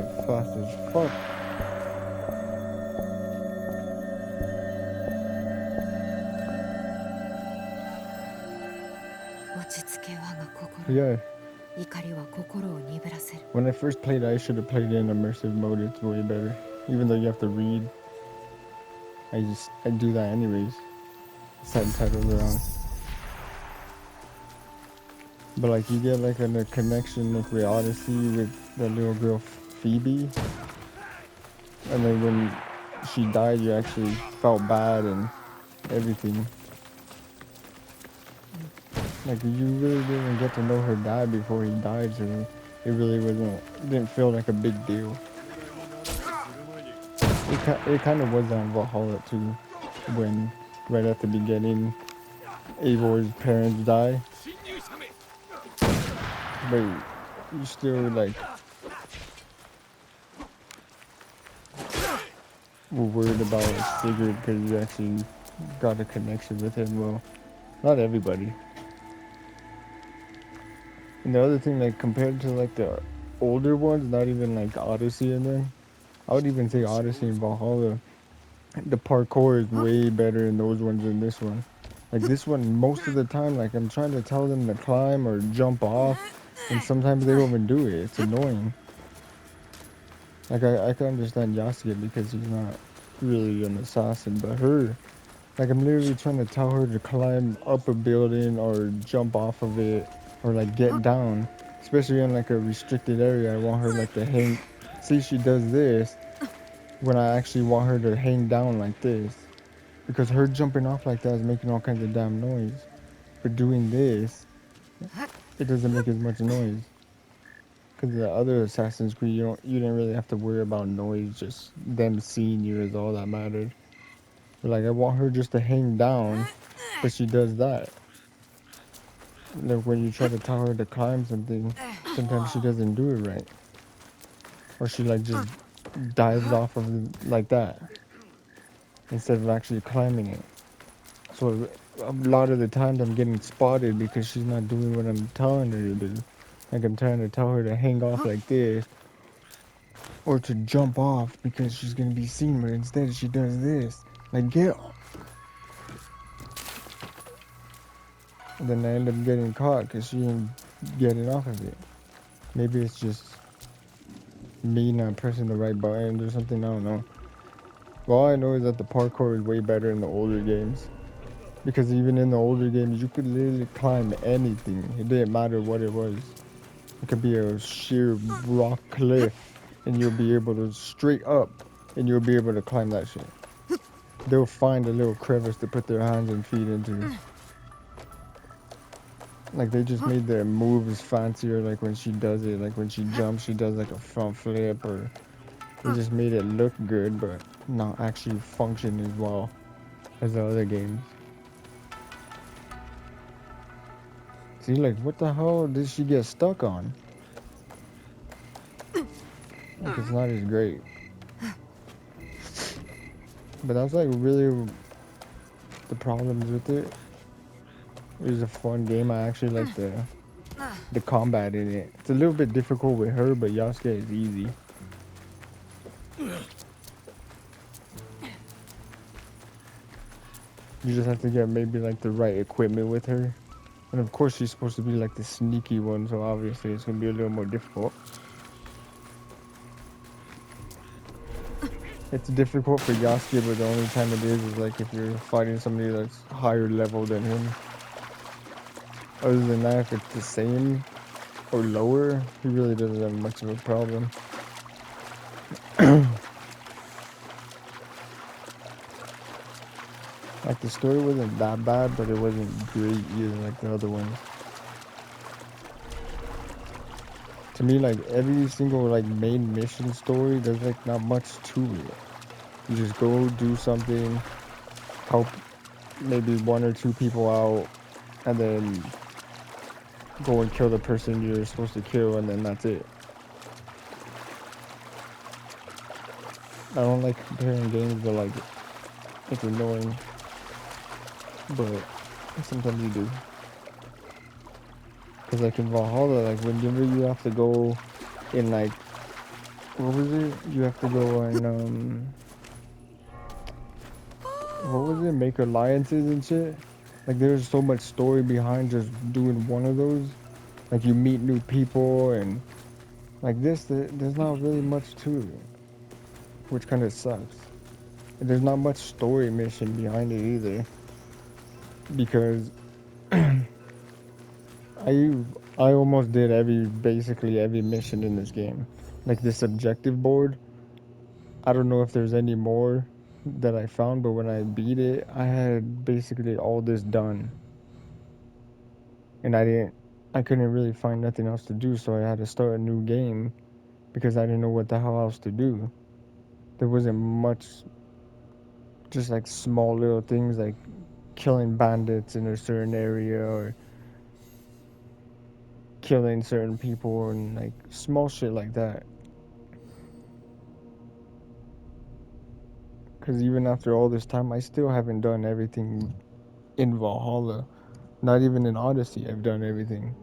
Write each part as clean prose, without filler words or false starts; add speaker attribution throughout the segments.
Speaker 1: shit fast as fuck. Yeah. When I first played, I should have played in immersive mode. It's way better. Even though you have to read, I do that anyways. Subtitles are on. But like you get like a connection like with Odyssey with that little girl Phoebe, and then when she died, you actually felt bad and everything. Like you really didn't get to know her dad before he died, so it really didn't feel like a big deal. It kind of was on Valhalla too, when right at the beginning, Eivor's parents die, but you still like were worried about like, Sigurd because you actually got a connection with him. Well, not everybody. And the other thing, like compared to like the older ones, not even like Odyssey and them, I would even say Odyssey and Valhalla, the parkour is way better in those ones than this one. Like this one, most of the time, like I'm trying to tell them to climb or jump off, and sometimes they don't even do it. It's annoying. Like I can understand Yasuke because he's not really an assassin, but her, like I'm literally trying to tell her to climb up a building or jump off of it or like get down, especially in like a restricted area. I want her like to hang. See, she does this when I actually want her to hang down like this, because her jumping off like that is making all kinds of damn noise. But doing this, it doesn't make as much noise. Because the other Assassin's Creed, you didn't really have to worry about noise. Just them seeing you is all that mattered. But like I want her just to hang down, but she does that. Like when you try to tell her to climb something, sometimes she doesn't do it right, or she like just dives off of it like that instead of actually climbing it. So a lot of the times I'm getting spotted because she's not doing what I'm telling her to do. Like I'm trying to tell her to hang off like this or to jump off because she's gonna be seen, but instead she does this. Like get off. And then I end up getting caught because she ain't getting off of it. Maybe it's just me not pressing the right buttons or something, I don't know. But all I know is that the parkour is way better in the older games. Because even in the older games, you could literally climb anything. It didn't matter what it was. It could be a sheer rock cliff, and you'll be able to straight up, and you'll be able to climb that shit. They'll find a little crevice to put their hands and feet into. Like they just made their moves fancier, like when she does it, like when she jumps, she does like a front flip, or they just made it look good, but not actually function as well as the other games. See, like, what the hell did she get stuck on? Like, it's not as great. But that's like really the problems with it. It was a fun game. I actually like the combat in it. It's a little bit difficult with her, but Yasuke is easy. You just have to get maybe like the right equipment with her. And of course she's supposed to be like the sneaky one, so obviously it's gonna be a little more difficult. It's difficult for Yasuke, but the only time it is like if you're fighting somebody that's higher level than him. Other than that, if it's the same or lower, he really doesn't have much of a problem. Like the story wasn't that bad, but it wasn't great either like the other ones. To me, like every single like main mission story, there's like not much to it. You just go do something, help maybe one or two people out, and then go and kill the person you're supposed to kill, and then that's it. I don't like comparing games, but like it's annoying. But sometimes you do. Cause like in Valhalla, like whenever you have to go in like what was it? You have to go and what was it? Make alliances and shit. Like there's so much story behind just doing one of those. Like you meet new people and like this. There's not really much to it, which kind of sucks. And there's not much story mission behind it either because I I almost did basically every mission in this game. Like this objective board, I don't know if there's any more that I found, but when I beat it, I had basically all this done, and I couldn't really find nothing else to do, so I had to start a new game because I didn't know what the hell else to do. There wasn't much, just like small little things like killing bandits in a certain area or killing certain people and like small shit like that. Because even after all this time, I still haven't done everything in Valhalla. Not even in Odyssey, I've done everything.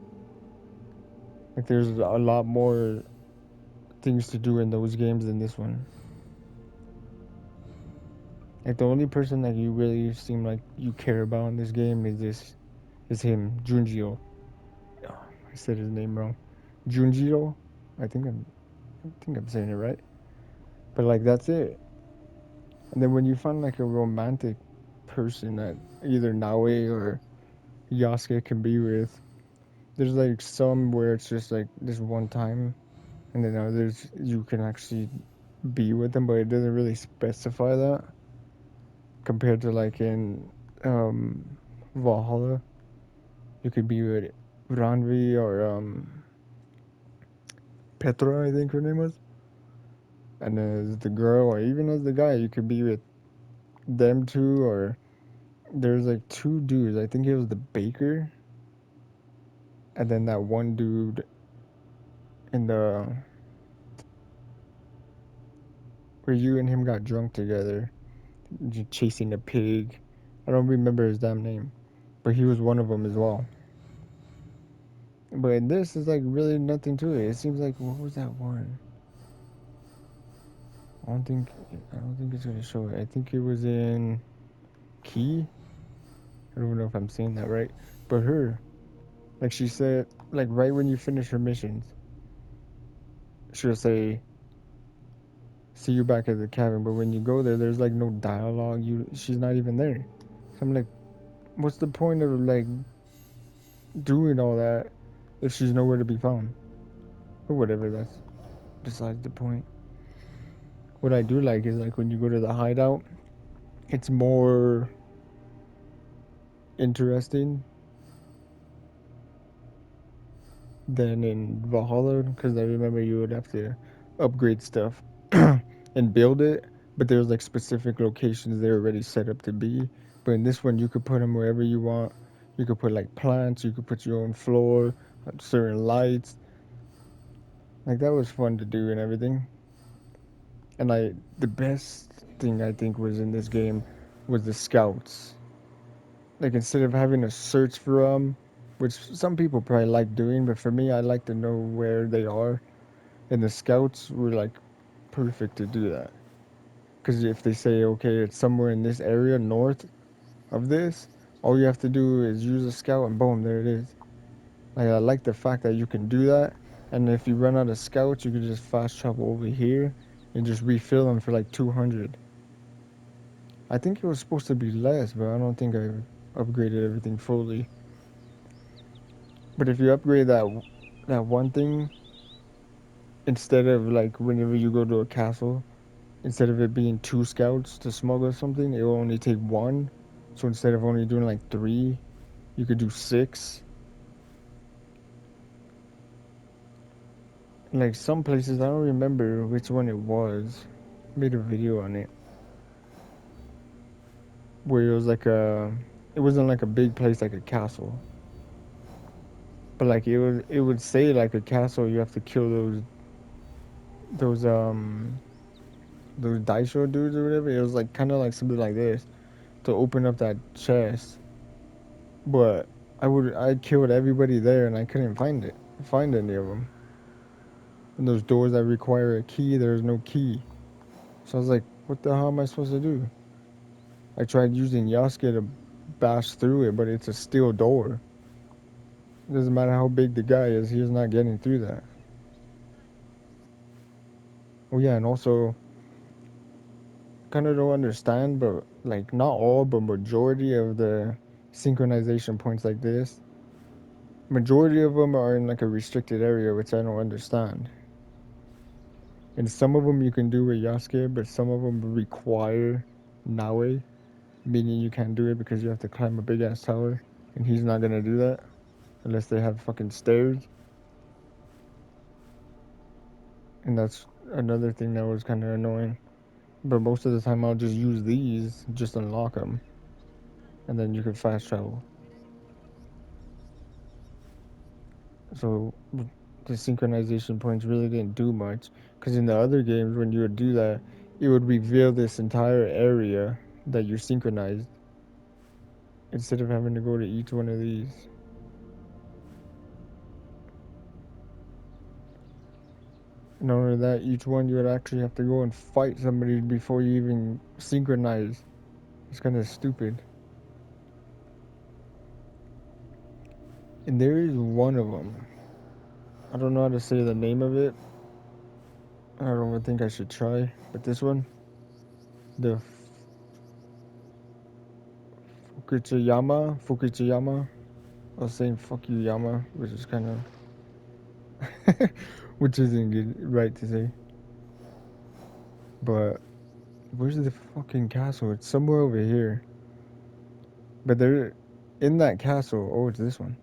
Speaker 1: Like there's a lot more things to do in those games than this one. Like the only person that you really seem like you care about in this game is him, Junjiro. Oh, I said his name wrong. Junjiro? I think I'm saying it right. But like that's it. And then when you find like a romantic person that either Naue or Yasuke can be with, there's like some where it's just like this one time, and then others you can actually be with them, but it doesn't really specify that compared to like in Valhalla. You could be with Ranvi or Petra, I think her name was, and as the girl or even as the guy, you could be with them two or there's like two dudes. I think it was the baker and then that one dude in the where you and him got drunk together, chasing a pig. I don't remember his damn name, but he was one of them as well. But in this is like really nothing to it. It seems like what was that one? I don't think it's gonna show it. I think it was in Key. I don't know if I'm saying that right, but her like she said like right when you finish her missions, she'll say see you back at the cabin. But when you go there, there's like no dialogue. She's not even there. So I'm like, what's the point of like doing all that if she's nowhere to be found? But whatever, that's besides the point. What I do like is like when you go to the hideout, it's more interesting than in Valhalla because I remember you would have to upgrade stuff and build it, but there's like specific locations they're already set up to be. But in this one, you could put them wherever you want. You could put like plants, you could put your own floor, certain lights. Like that was fun to do and everything. And the best thing I think was in this game was the scouts. Like instead of having to search for them, which some people probably like doing, but for me, I like to know where they are. And the scouts were like perfect to do that. Because if they say, okay, it's somewhere in this area north of this, all you have to do is use a scout and boom, there it is. Like I like the fact that you can do that. And if you run out of scouts, you can just fast travel over here and just refill them for like 200. I think it was supposed to be less, but I don't think I upgraded everything fully. But if you upgrade that one thing instead of like whenever you go to a castle, instead of it being two scouts to smuggle something, it will only take one. So instead of only doing like three, you could do six. Like some places, I don't remember which one it was. I made a video on it where it was like it wasn't like a big place like a castle, but like it would say like a castle. You have to kill those those Daisho dudes or whatever. It was like kind of like something like this to open up that chest. But I killed everybody there and I couldn't find any of them. And those doors that require a key, there's no key. So I was like, what the hell am I supposed to do? I tried using Yasuke to bash through it, but it's a steel door. It doesn't matter how big the guy is, he's not getting through that. Oh yeah, and also kind of don't understand, but like not all, but majority of the synchronization points like this, majority of them are in like a restricted area, which I don't understand. And some of them you can do with Yasuke, but some of them require Naue, meaning you can't do it because you have to climb a big ass tower, and he's not gonna do that unless they have fucking stairs. And that's another thing that was kind of annoying. But most of the time I'll just use these, just unlock them, and then you can fast travel. So the synchronization points really didn't do much, because in the other games when you would do that, it would reveal this entire area that you synchronized instead of having to go to each one of these. In order to that, each one you would actually have to go and fight somebody before you even synchronize. It's kind of stupid. And there is one of them. I don't know how to say the name of it. I don't even think I should try. But this one, the Fukuchiyama. I was saying fuck you Yama, which is kind of, which isn't good, right to say. But where's the fucking castle? It's somewhere over here. But they're in that castle. Oh, it's this one.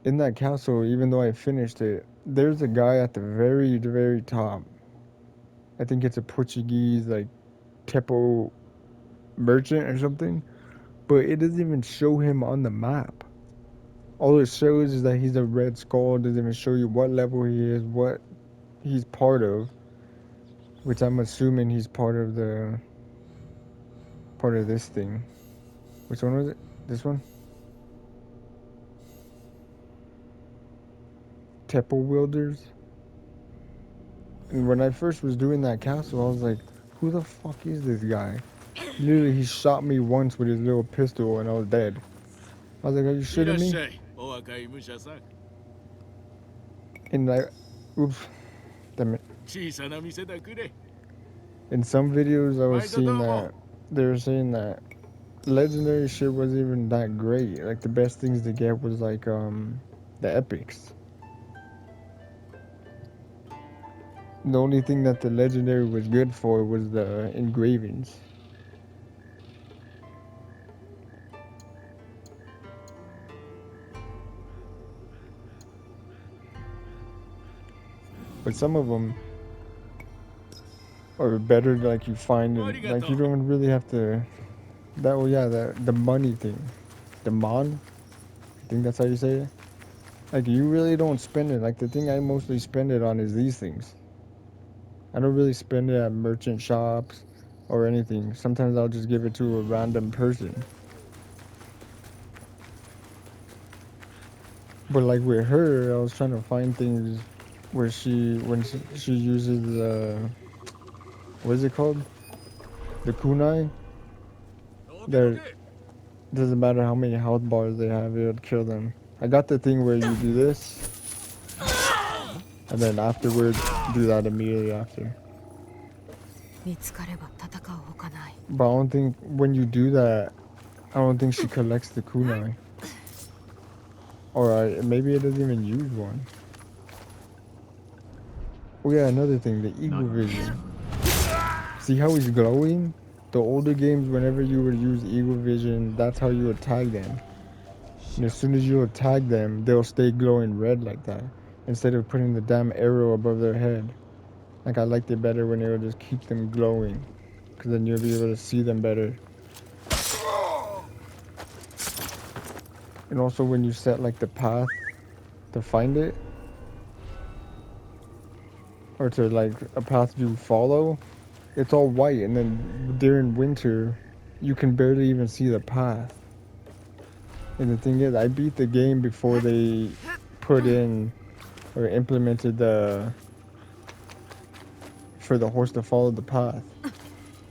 Speaker 1: In that castle, even though I finished it, there's a guy at the very, very top. I think it's a Portuguese like Tepo merchant or something. But it doesn't even show him on the map. All it shows is that he's a red skull. It doesn't even show you what level he is, what he's part of. Which I'm assuming he's part of this thing. Which one was it? This one? Temple Wielders. And when I first was doing that castle, I was like, who the fuck is this guy? Literally, he shot me once with his little pistol and I was dead. I was like, are you shitting me? And I, oops, damn it. In some videos, I was seeing that they were saying that legendary shit wasn't even that great. Like the best things to get was like the epics. The only thing that the legendary was good for was the engravings. But some of them are better, like you find it, like you don't really have to. That, oh yeah, the money thing, the mon. I think that's how you say it. Like you really don't spend it. Like the thing I mostly spend it on is these things. I don't really spend it at merchant shops or anything. Sometimes I'll just give it to a random person. But like with her, I was trying to find things where she uses the what is it called? The kunai. There doesn't matter how many health bars they have, it would kill them. I got the thing where you do this, and then afterwards do that immediately after. But I don't think when you do that, I don't think she collects the kunai. Or maybe it doesn't even use one. Oh yeah, another thing, the eagle vision. See how he's glowing? The older games, whenever you would use eagle vision, that's how you would tag them. And as soon as you would tag them, they'll stay glowing red like that. Instead of putting the damn arrow above their head. Like I liked it better when it would just keep them glowing. Because then you'll be able to see them better. And also when you set like the path to find it. Or to like a path you follow. It's all white, and then during winter, you can barely even see the path. And the thing is, I beat the game before they put in or implemented the for the horse to follow the path.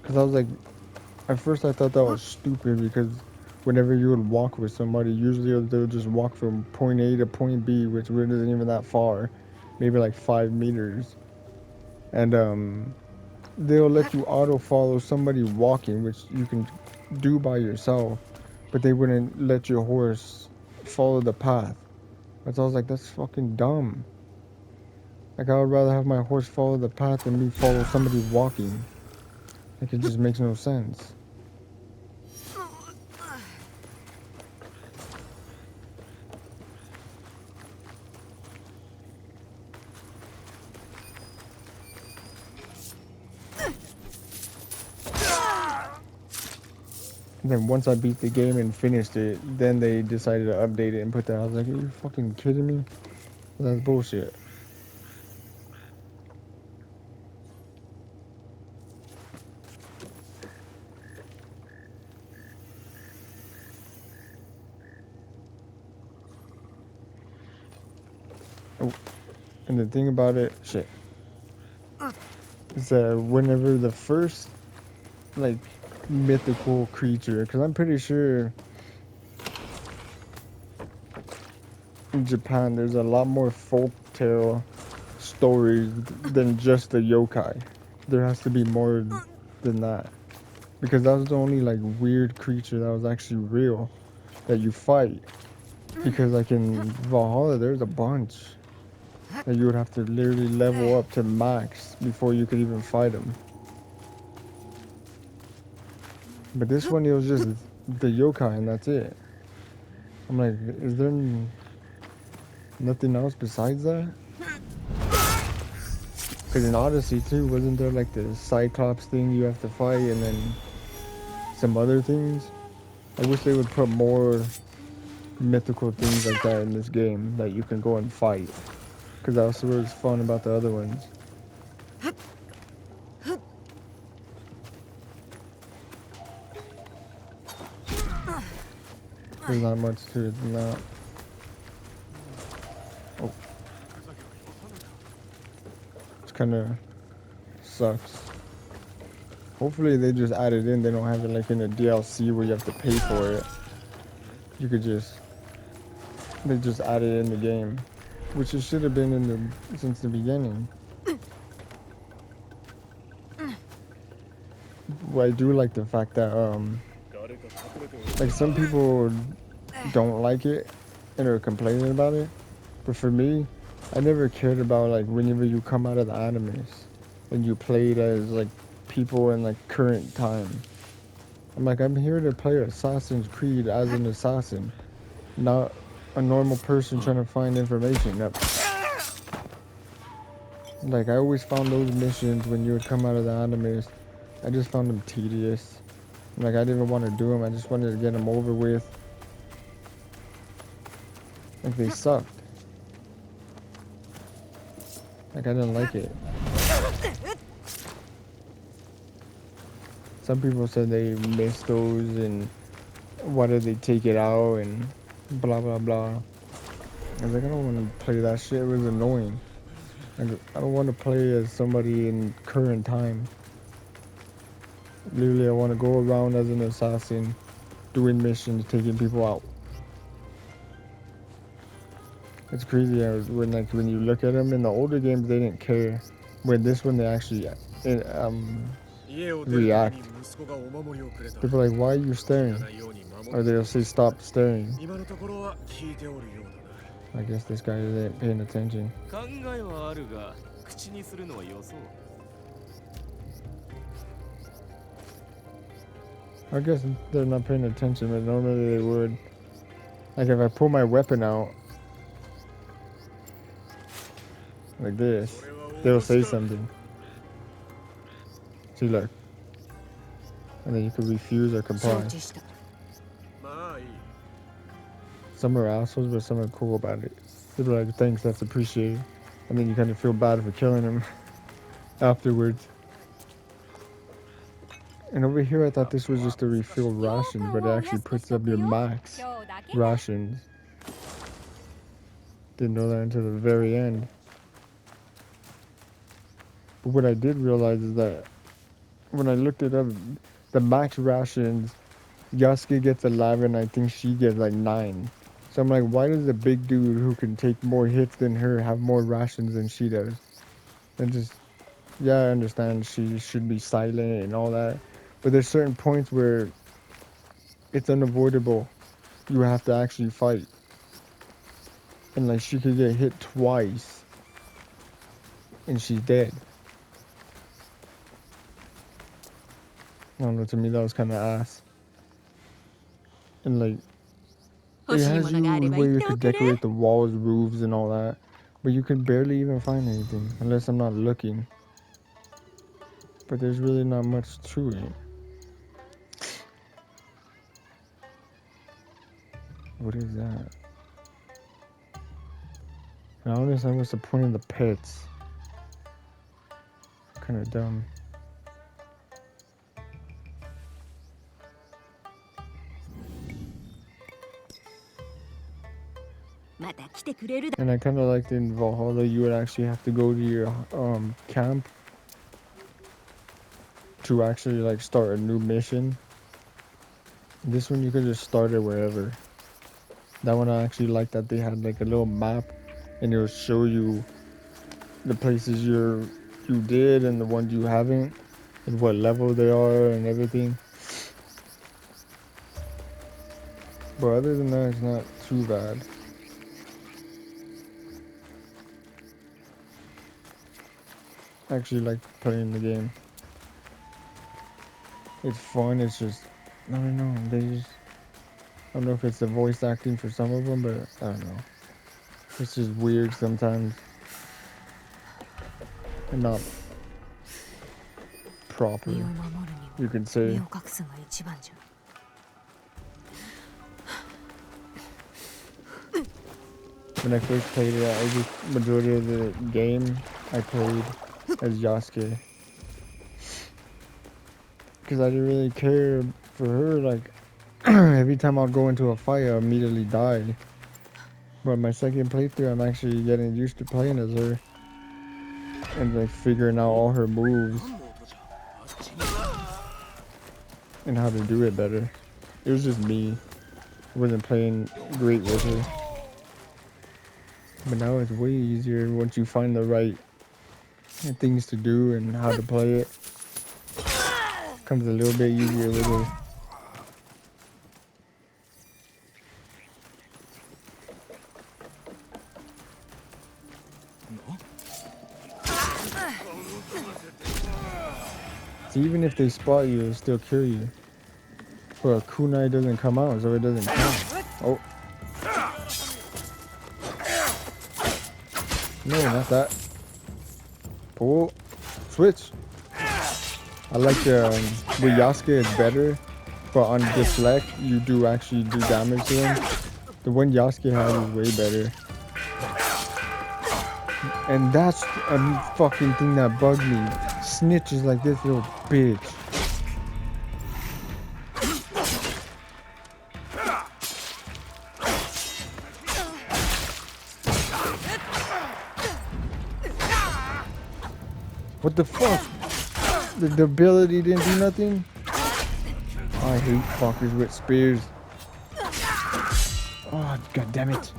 Speaker 1: Because I was like, at first I thought that was stupid because whenever you would walk with somebody, usually they'll just walk from point A to point B, which really isn't even that far, maybe like 5 meters, and they'll let you auto follow somebody walking, which you can do by yourself, but they wouldn't let your horse follow the path. But I was like, that's fucking dumb. Like I would rather have my horse follow the path than me follow somebody walking. Like it just makes no sense. And then once I beat the game and finished it, then they decided to update it and put that. I was like, are you fucking kidding me? That's bullshit. Oh, and the thing about it, shit, is that whenever the first, like, mythical creature, because I'm pretty sure in Japan there's a lot more folktale stories than just the yokai. There has to be more than that. Because that was the only, like, weird creature that was actually real that you fight. Because, like, in Valhalla, there's a bunch that you would have to literally level up to max before you could even fight them. But this one, it was just the yokai and that's it. I'm like, is there nothing else besides that? Because in Odyssey too, wasn't there like the Cyclops thing you have to fight and then some other things? I wish they would put more mythical things like that in this game that you can go and fight. Because that's what was fun about the other ones. There's not much to it than that. Oh. It kind of sucks. Hopefully they just add it in. They don't have it like in a DLC where you have to pay for it. You could just... They just add it in the game. Which it should have been in the since the beginning. Well, I do like the fact that like some people don't like it and are complaining about it, but for me, I never cared about like whenever you come out of the animes and you played as like people in like current time. I'm like, I'm here to play Assassin's Creed as an assassin, not a normal person trying to find information. Like I always found those missions when you would come out of the animes, I just found them tedious. Like I didn't want to do them. I just wanted to get them over with. Like they sucked. Like I didn't like it. Some people said they missed those and why did they take it out and blah blah blah. I was like, I don't want to play that shit. It was annoying. Like, I don't want to play as somebody in current time. Literally, I want to go around as an assassin, doing missions, taking people out. It's crazy when you look at them in the older games, they didn't care. When this one, they actually react. People are like, why are you staring? Or they'll say, stop staring. I guess this guy isn't paying attention. I guess they're not paying attention, but normally they would. Like if I pull my weapon out, like this, they'll say something. See, look. And then you can refuse or comply. Some are assholes, but some are cool about it. They'll be like, thanks, that's appreciated. And then you kind of feel bad for killing them afterwards. And over here, I thought this was just to refill rations, but it actually puts up your max rations. Didn't know that until the very end. But what I did realize is that when I looked it up, the max rations, Yasuke gets 11, I think she gets like 9. So I'm like, why does the big dude who can take more hits than her have more rations than she does? And just, yeah, I understand she should be silent and all that. But there's certain points where it's unavoidable. You have to actually fight. And like she could get hit twice and she's dead. I don't know, to me that was kind of ass. And like, it has you where you could decorate the walls, roofs, and all that. But you can barely even find anything unless I'm not looking. But there's really not much to it. What is that? I don't understand what's the point of the pets. Kind of dumb. And I kind of liked in Valhalla you would actually have to go to your camp to actually like start a new mission. This one you could just start it wherever. That one I actually liked that they had like a little map and it will show you the places you did and the ones you haven't and what level they are and everything. But other than that, it's not too bad. I actually like playing the game. It's fun, it's just, I don't know, I don't know if it's the voice acting for some of them, but I don't know. It's just weird sometimes. And not proper, you could say. When I first played it, I just, majority of the game, I played as Yasuke. Because I didn't really care for her, like, every time I'll go into a fight, I immediately die. But my second playthrough, I'm actually getting used to playing as her. And like figuring out all her moves. And how to do it better. It was just me. I wasn't playing great with her. But now it's way easier once you find the right things to do and how to play it. Comes a little bit easier with her. So even if they spot you, it'll still kill you. But kunai doesn't come out, so it doesn't count. Oh. No, not that. Pull. Switch. I like with Yasuke it's better, but on deflect you do actually do damage to him. The one Yasuke has is way better. And that's a fucking thing that bugged me. Snitch is like this little bitch. What the fuck? The ability didn't do nothing? I hate fuckers with spears. Oh, god damn it.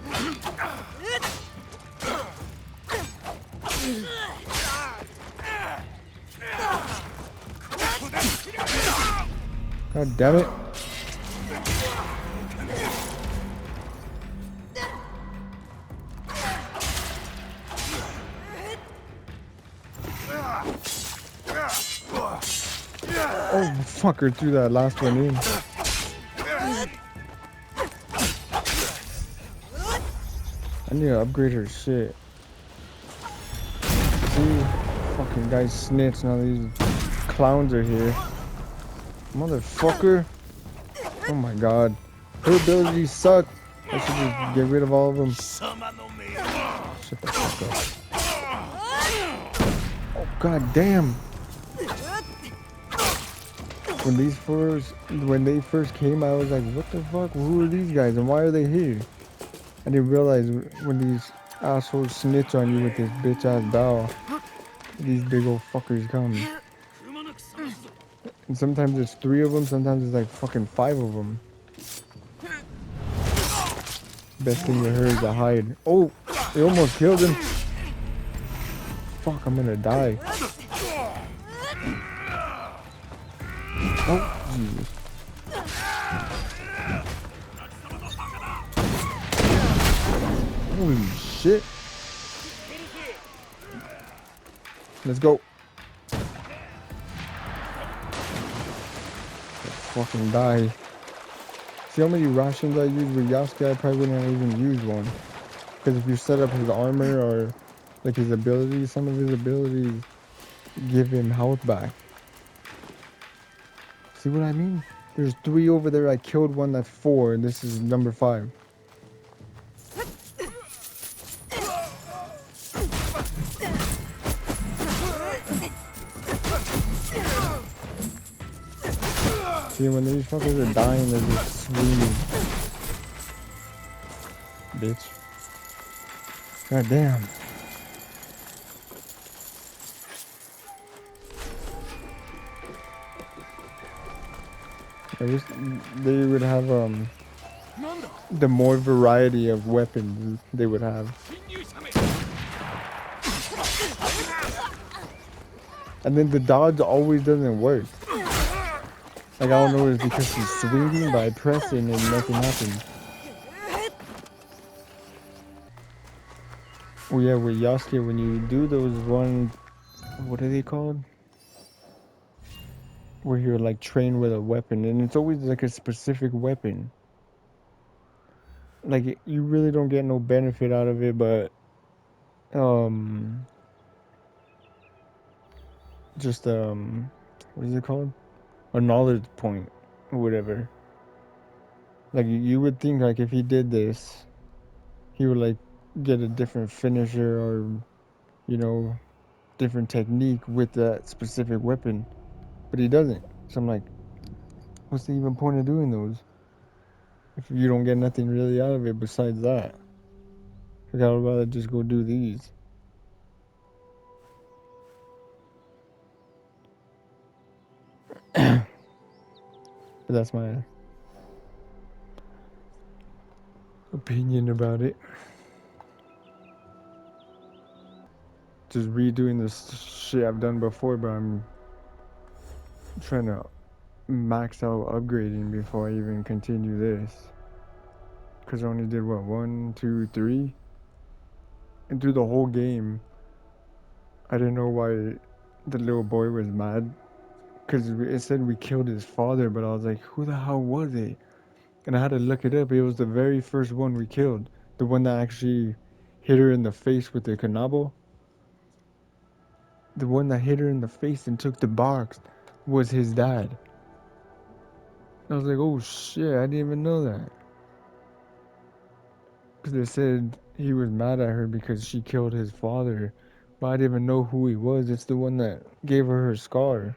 Speaker 1: God damn it. Oh, fucker threw that last one in. I need to upgrade her shit. See, fucking guys snitch, now these clowns are here. Motherfucker. Oh my god. Her abilities suck. I should just get rid of all of them. Shut the fuck up. Oh god damn. When they first came, I was like, what the fuck? Who are these guys and why are they here? I didn't realize when these assholes snitch on you with this bitch ass doll. These big old fuckers come. And sometimes it's 3 of them, sometimes it's like fucking 5 of them. Best thing to her is to hide. Oh, they almost killed him. Fuck, I'm gonna die. Oh, Jesus. Holy shit. Let's go. Let's fucking die. See how many rations I use with Yasuke? I probably wouldn't even use one. Because if you set up his armor or like his abilities, some of his abilities give him health back. See what I mean? There's 3 over there. I killed one that's 4, and this is number 5. See, when these fuckers are dying, they're just screaming. Bitch. God damn. I wish they would have, the more variety of weapons they would have. And then the dodge always doesn't work. Like, I don't know if it's because she's swinging, but I press it and nothing happens. Oh yeah, with Yasuke, when you do those one, what are they called? Where you're like trained with a weapon, and it's always like a specific weapon. Like, you really don't get no benefit out of it, but just what is it called? A knowledge point or whatever. Like, you would think like if he did this, he would like get a different finisher or, you know, different technique with that specific weapon, but he doesn't. So I'm like, what's the even point of doing those if you don't get nothing really out of it besides that? Like, I would rather just go do these. But that's my opinion about it. Just redoing this shit I've done before, but I'm trying to max out upgrading before I even continue this. Because I only did what, 1, 2, 3? And through the whole game, I didn't know why the little boy was mad. Because it said we killed his father, but I was like, who the hell was it? And I had to look it up. It was the very first one we killed. The one that actually hit her in the face with the kanabo. The one that hit her in the face and took the box was his dad. I was like, oh shit, I didn't even know that. Because they said he was mad at her because she killed his father. But I didn't even know who he was. It's the one that gave her scar.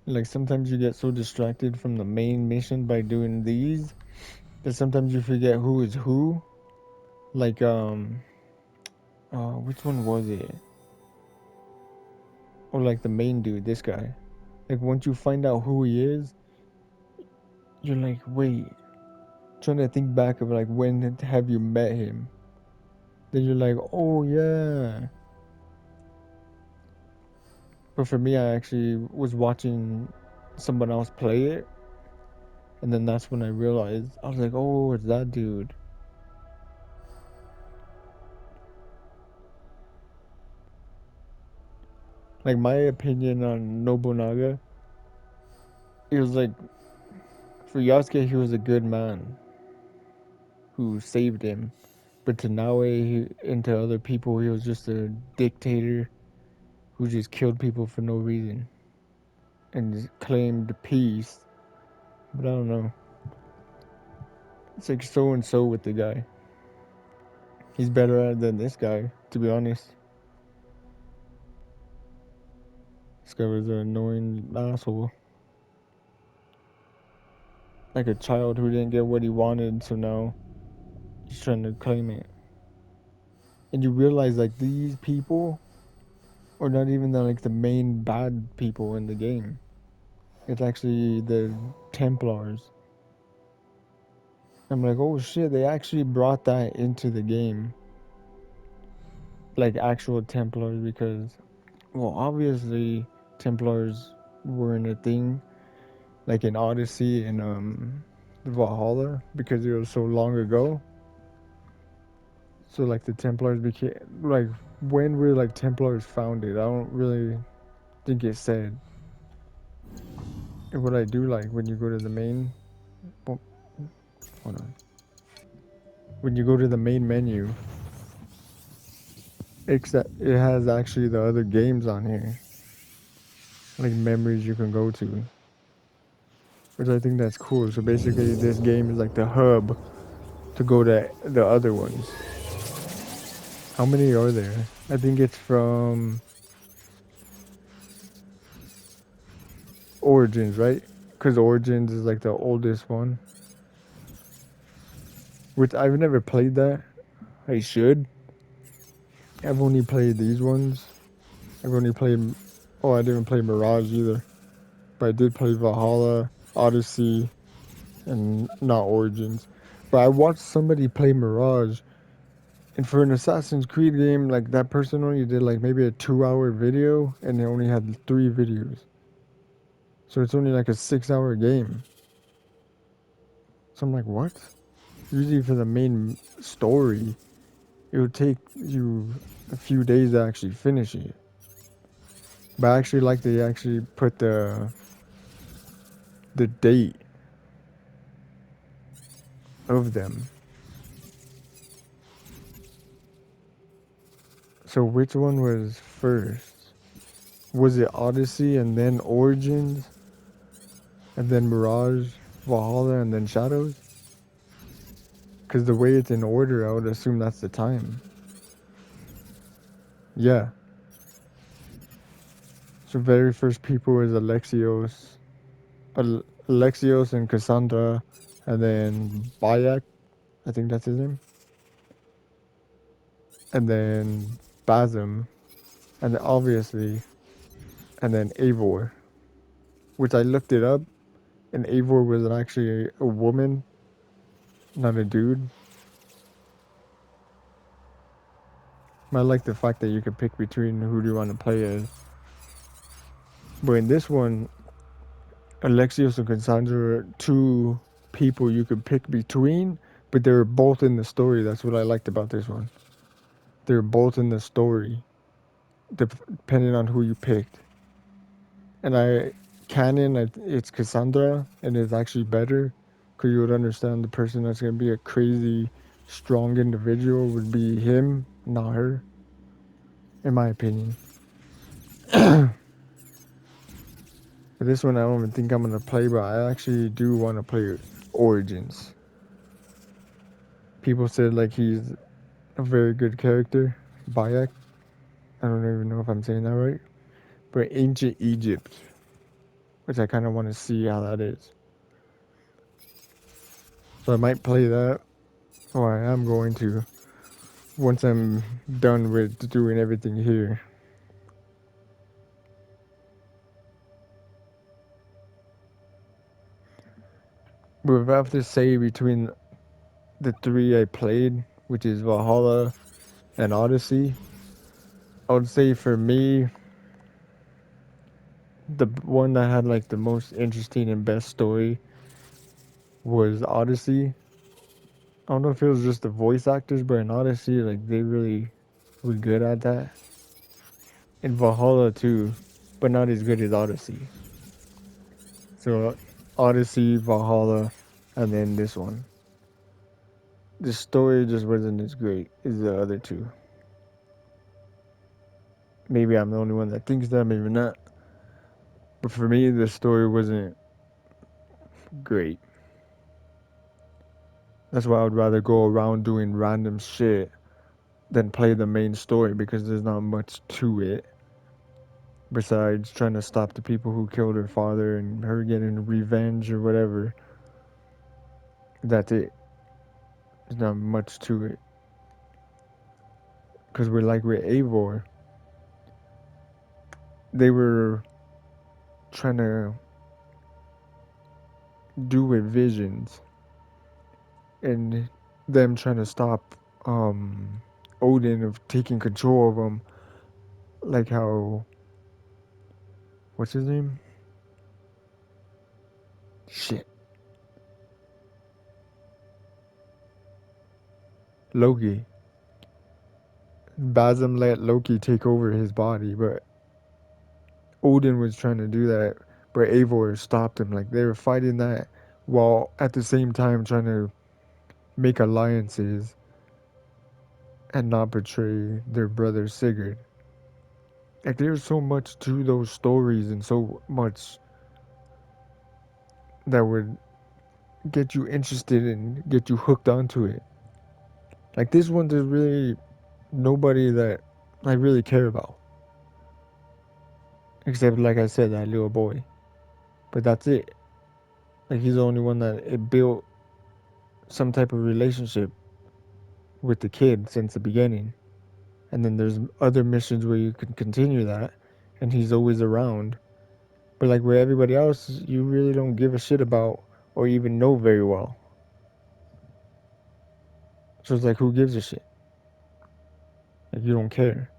Speaker 1: Like, sometimes you get so distracted from the main mission by doing these that sometimes you forget who is who. Like, which one was it? Or like the main dude, this guy. Like, once you find out who he is, you're like, wait. Trying to think back of like, when have you met him? Then you're like, oh yeah. But for me, I actually was watching someone else play it, and then that's when I realized, I was like, oh, it's that dude. Like, my opinion on Nobunaga, it was like, for Yasuke, he was a good man who saved him. But to Naoe and to other people, he was just a dictator who just killed people for no reason and just claimed peace. But I don't know. It's like so and so with the guy. He's better at it than this guy, to be honest. This guy was an annoying asshole. like a child who didn't get what he wanted, so now he's trying to claim it. And you realize like these people are not even like the main bad people in the game. It's actually the Templars. I'm like, oh shit, they actually brought that into the game. Like actual Templars because, well, obviously Templars weren't a thing like in Odyssey and Valhalla because it was so long ago. So like the Templars became like when were like Templars founded? I don't really think it said. And what I do like when you go to the main, oh, hold on, when you go to the main menu, except it has actually the other games on here, like memories you can go to, which I think that's cool. So basically, this game is like the hub to go to the other ones. How many are there? I think it's from Origins, right? Because Origins is like the oldest one. Which I've never played that. I should. I've only played these ones. I've only played. Oh, I didn't play Mirage either. But I did play Valhalla, Odyssey, and not Origins. But I watched somebody play Mirage, and for an Assassin's Creed game, like that person only did like maybe a 2 hour video, and they only had 3 videos. So it's only like a 6 hour game. So I'm like, what? Usually for the main story, it would take you a few days to actually finish it. But I actually like they actually put the date of them. So which one was first? Was it Odyssey and then Origins and then Mirage, Valhalla and then Shadows? Because the way it's in order, I would assume that's the time. Yeah. So very first people is Alexios and Cassandra, and then Bayek, I think that's his name, and then Basem, and then obviously, and then Eivor, which I looked it up, and Eivor was actually a woman, not a dude. I like the fact that you could pick between who do you want to play as. But in this one, Alexios and Cassandra are two people you could pick between, but they were both in the story. That's what I liked about this one. They're both in the story, depending on who you picked. And it's Cassandra, and it's actually better because you would understand the person that's gonna be a crazy, strong individual would be him, not her, in my opinion. But this one I don't even think I'm gonna play, but I actually do want to play Origins. People said like he's a very good character, Bayek. I don't even know if I'm saying that right, but Ancient Egypt, which I kind of want to see how that is. So I might play that, or I am going to once I'm done with doing everything here. But if I have to say between the three I played, which is Valhalla and Odyssey, I would say for me, the one that had like the most interesting and best story was Odyssey. I don't know if it was just the voice actors, but in Odyssey, like they really were good at that. In Valhalla too, but not as good as Odyssey. So Odyssey, Valhalla, and then this one. The story just wasn't as great as the other two. Maybe I'm the only one that thinks that, maybe not. But for me, the story wasn't great. That's why I would rather go around doing random shit than play the main story because there's not much to it. Besides trying to stop the people who killed her father and her getting revenge or whatever. That's it. There's not much to it. Because we're like with Eivor. They were trying to do with visions. And them trying to stop Odin of taking control of them. Like how... What's his name? Shit. Loki. Basm let Loki take over his body, but Odin was trying to do that, but Eivor stopped him. Like they were fighting that while at the same time trying to make alliances and not betray their brother Sigurd. Like there's so much to those stories and so much that would get you interested and get you hooked onto it. Like this one, there's really nobody that I really care about. Except, like I said, that little boy. But that's it. Like he's the only one that it built some type of relationship with the kid since the beginning. And then there's other missions where you can continue that, and he's always around. But like with everybody else, you really don't give a shit about or even know very well. So it's like, who gives a shit? Like you don't care.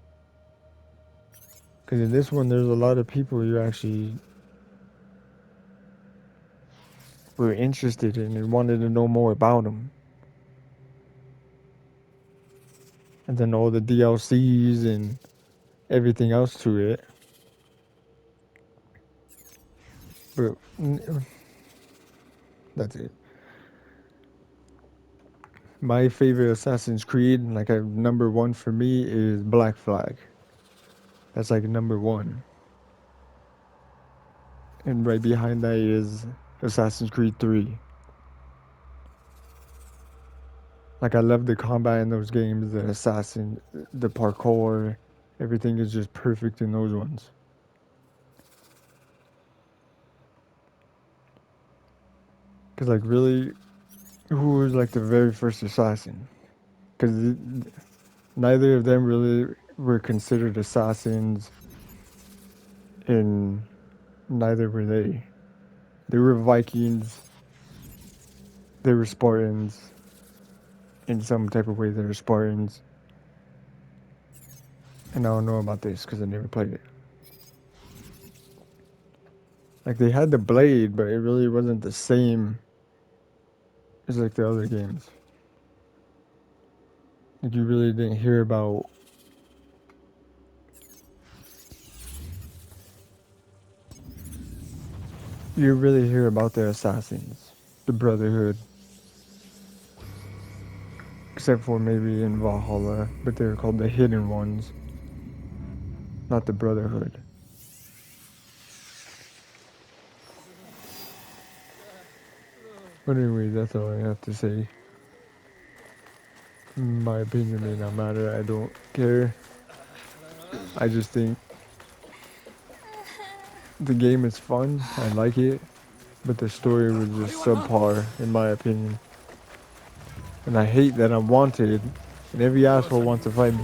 Speaker 1: Because in this one, there's a lot of people you actually were interested in and wanted to know more about them. And then all the DLCs and everything else to it. But that's it. My favorite Assassin's Creed, like number one for me, is Black Flag. That's like number one. And right behind that is Assassin's Creed 3. Like I love the combat in those games, the assassin, the parkour, everything is just perfect in those ones. Cause like really, who was like the very first assassin? Cause neither of them really were considered assassins, and neither were they. They were Vikings. They were Spartans. In some type of way, they were Spartans. And I don't know about this because I never played it. Like they had the blade, but it really wasn't the same as like the other games. Like you really didn't hear about you really hear about the assassins, the Brotherhood. Except for maybe in Valhalla, but they were called the Hidden Ones, not the Brotherhood. But anyway, that's all I have to say. My opinion may not matter, I don't care. I just think the game is fun, I like it, but the story was just subpar, in my opinion. And I hate that I'm wanted, and every asshole wants to fight me.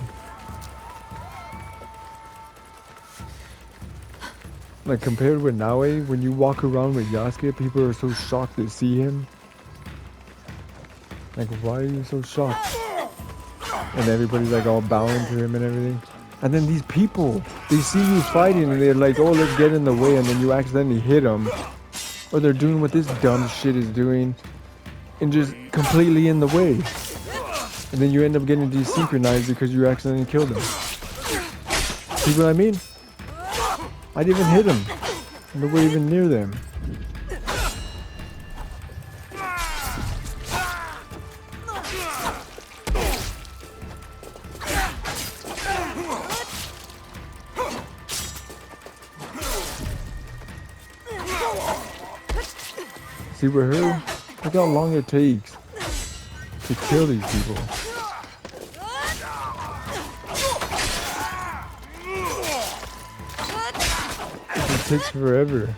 Speaker 1: Like, compared with Naue, when you walk around with Yasuke, people are so shocked to see him. Like, why are you so shocked? And everybody's like all bowing to him and everything. And then these people, they see you fighting and they're like, oh, let's get in the way, and then you accidentally hit them. Or they're doing what this dumb shit is doing and just completely in the way. And then you end up getting desynchronized because you accidentally killed them. See what I mean? I didn't even hit them. Nobody even near them. See with her, look how long it takes to kill these people. It takes forever.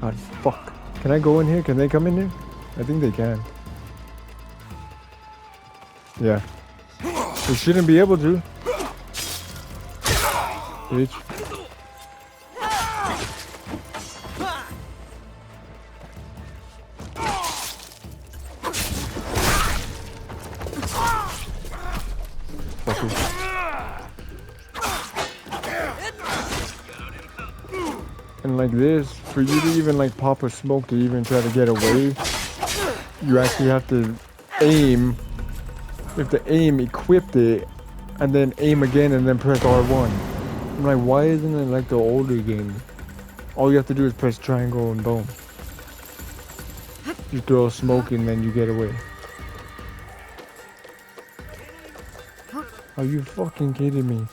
Speaker 1: God, fuck. Can I go in here? Can they come in here? I think they can. Yeah. They shouldn't be able to. Bitch. Fucker. And like this, for you to even like pop a smoke to even try to get away, you actually have to aim. You have to aim, equip it, and then aim again and then press R1. I'm like, why isn't it like the older games? All you have to do is press triangle and boom. You throw smoke and then you get away. Are you fucking kidding me?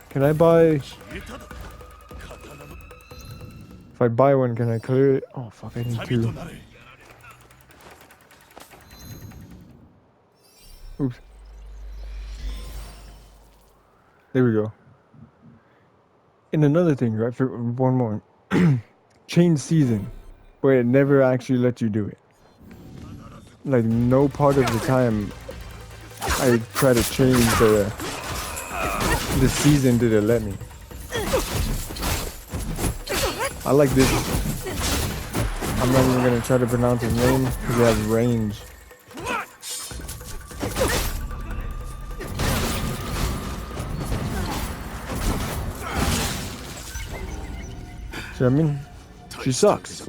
Speaker 1: Can I buy... If I buy one, can I clear it? Oh fuck, I need two. Oops. There we go. And another thing, right? For one more. Change season. But it never actually lets you do it. Like, no part of the time I try to change the season did it let me. I like this. I'm not even gonna try to pronounce his name because he has range. See what I mean? She sucks.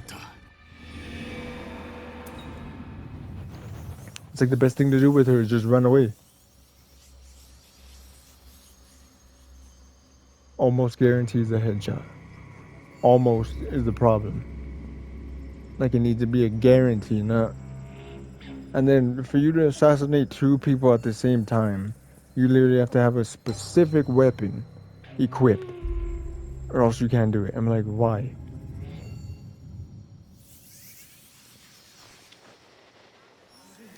Speaker 1: It's like the best thing to do with her is just run away. Almost guarantees a headshot. Almost is the problem. Like, it needs to be a guarantee, not... And then for you to assassinate two people at the same time, you literally have to have a specific weapon equipped, or else you can't do it. I'm like, why?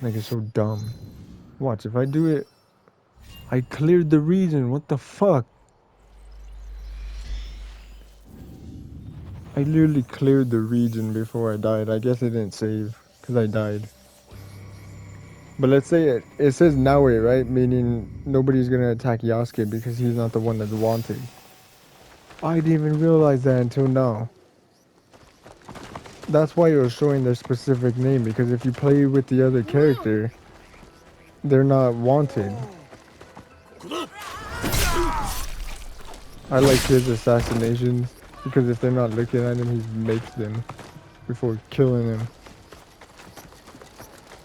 Speaker 1: Like, it's so dumb. Watch, if I do it, I cleared the region. What the fuck? I literally cleared the region before I died. I guess it didn't save because I died. But let's say it says Naue, right? Meaning nobody's gonna attack Yasuke because he's not the one that's wanted. I didn't even realize that until now. That's why it was showing their specific name, because if you play with the other character, they're not wanted. I like his assassinations because if they're not looking at him, he makes them before killing him.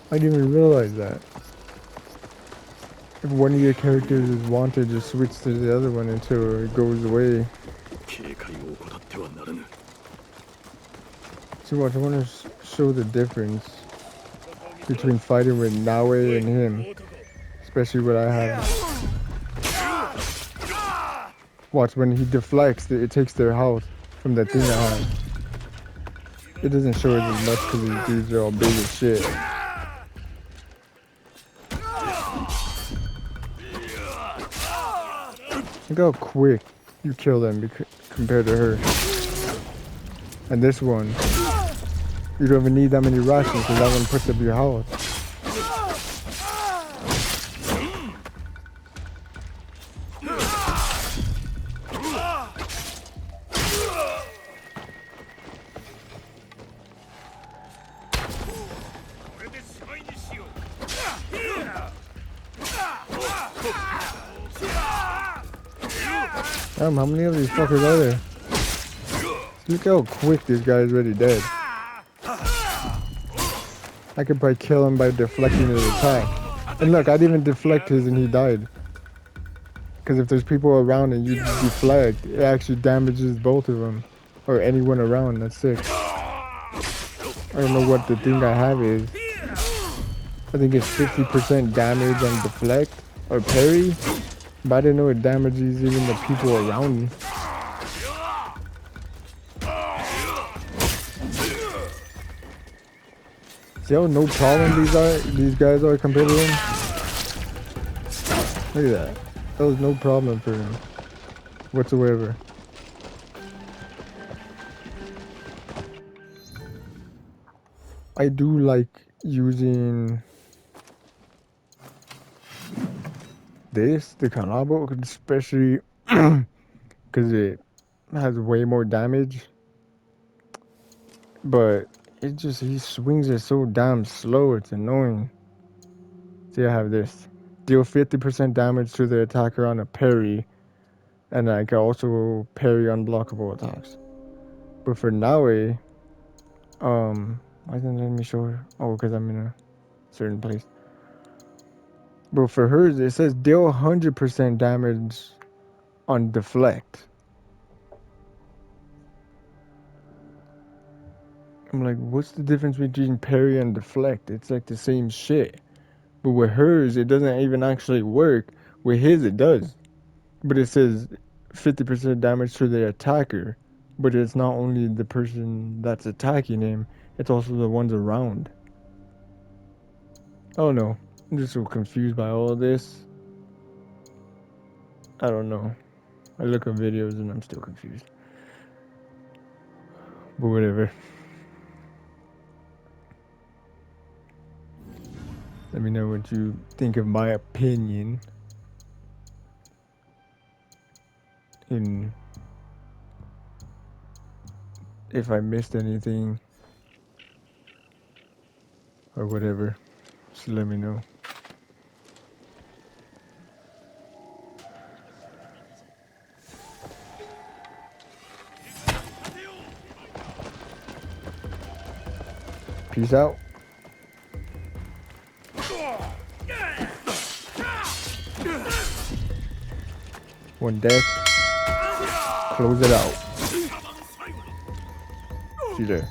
Speaker 1: I didn't even realize that. If one of your characters is wanted, just switch to the other one until it goes away. See, watch, I want to show the difference between fighting with Naue and him. Especially what I have. Watch, when he deflects, it takes their health from the thing I have. It doesn't show it as much because these dudes are all big as shit. Look how quick you kill them compared to her. And this one, you don't even need that many rations because that one puts up your health. Damn, how many of these fuckers are there? Look how quick this guy is already dead. I could probably kill him by deflecting his attack. And look, I didn't even deflect his and he died. Because if there's people around and you deflect, it actually damages both of them. Or anyone around, that's sick. I don't know what the thing I have is. I think it's 50% damage on deflect or parry. But I didn't know it damages even the people around me. See how no problem these guys are compared to him? Look at that. That was no problem for him whatsoever. I do like using this, the Kanabo, especially because it has way more damage. But it just, he swings it so damn slow, it's annoying. See, I have this. Deal 50% damage to the attacker on a parry, and I can also parry unblockable attacks. But for Naue, why didn't it let me show her? Oh, because I'm in a certain place. But for hers, it says deal 100% damage on deflect. I'm like, what's the difference between parry and deflect? It's like the same shit. But with hers, it doesn't even actually work. With his, it does. But it says 50% damage to the attacker. But it's not only the person that's attacking him, it's also the ones around. Oh no. I'm just so confused by all of this. I don't know. I look at videos and I'm still confused. But whatever. Let me know what you think of my opinion. And if I missed anything or whatever, just let me know. Peace out. One death. Close it out. See you there.